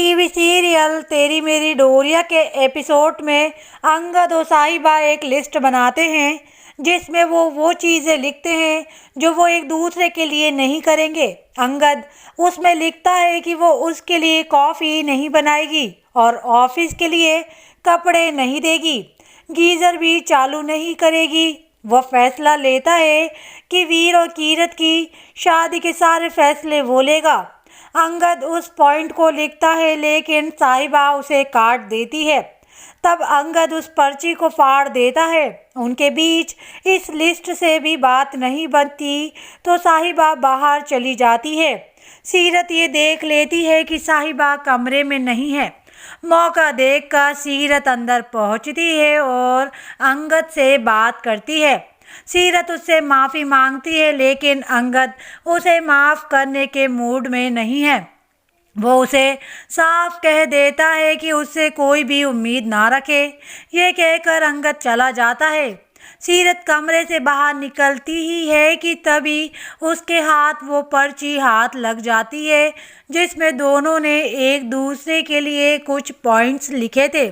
TV serial तेरी मेरी डोरिया के एपिसोड में अंगद और साहिबा एक लिस्ट बनाते हैं जिसमें वो चीज़ें लिखते हैं जो वो एक दूसरे के लिए नहीं करेंगे। अंगद उसमें लिखता है कि वो उसके लिए कॉफ़ी नहीं बनाएगी और ऑफिस के लिए कपड़े नहीं देगी, गीज़र भी चालू नहीं करेगी। वो फैसला लेता है कि वीर और कीरत की शादी के सारे फैसले वो लेगा। अंगद उस पॉइंट को लिखता है लेकिन साहिबा उसे काट देती है। तब अंगद उस पर्ची को फाड़ देता है। उनके बीच इस लिस्ट से भी बात नहीं बनती तो साहिबा बाहर चली जाती है। सीरत ये देख लेती है कि साहिबा कमरे में नहीं है। मौका देखकर सीरत अंदर पहुंचती है और अंगद से बात करती है। सीरत उससे माफ़ी मांगती है लेकिन अंगद उसे माफ़ करने के मूड में नहीं है। वो उसे साफ कह देता है कि उससे कोई भी उम्मीद ना रखे। ये कहकर अंगद चला जाता है। सीरत कमरे से बाहर निकलती ही है कि तभी उसके हाथ वो पर्ची हाथ लग जाती है जिसमें दोनों ने एक दूसरे के लिए कुछ पॉइंट्स लिखे थे।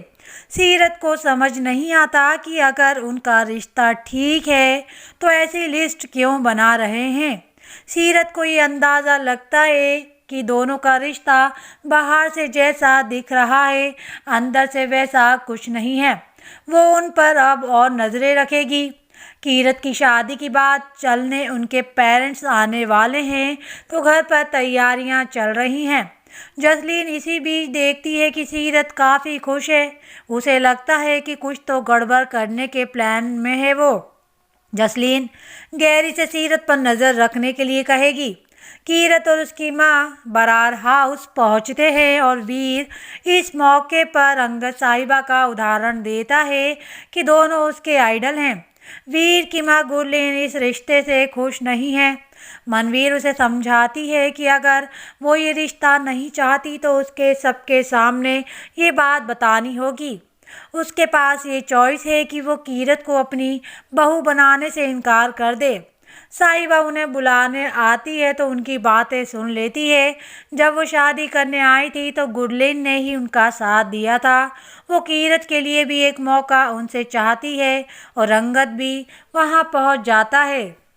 सीरत को समझ नहीं आता कि अगर उनका रिश्ता ठीक है तो ऐसी लिस्ट क्यों बना रहे हैं। सीरत को ये अंदाज़ा लगता है कि दोनों का रिश्ता बाहर से जैसा दिख रहा है अंदर से वैसा कुछ नहीं है। वो उन पर अब और नज़रें रखेगी। कीरत की शादी की बात चलने उनके पेरेंट्स आने वाले हैं तो घर पर तैयारियां चल रही हैं। जसलीन इसी बीच देखती है कि सीरत काफ़ी खुश है। उसे लगता है कि कुछ तो गड़बड़ करने के प्लान में है वो। जसलीन गैरी से सीरत पर नज़र रखने के लिए कहेगी। कीरत और उसकी माँ बरार हाउस पहुँचते हैं और वीर इस मौके पर अंगद साहिबा का उदाहरण देता है कि दोनों उसके आइडल हैं। वीर की माँ गुरलीन इस रिश्ते से खुश नहीं है। मनवीर उसे समझाती है कि अगर वो ये रिश्ता नहीं चाहती तो उसके सबके सामने ये बात बतानी होगी। उसके पास ये चॉइस है कि वो कीरत को अपनी बहू बनाने से इनकार कर दे। साहिबा उन्हें बुलाने आती है तो उनकी बातें सुन लेती है। जब वो शादी करने आई थी तो गुरलीन ने ही उनका साथ दिया था। वो कीरत के लिए भी एक मौका उनसे चाहती है और अंगद भी वहाँ पहुँच जाता है।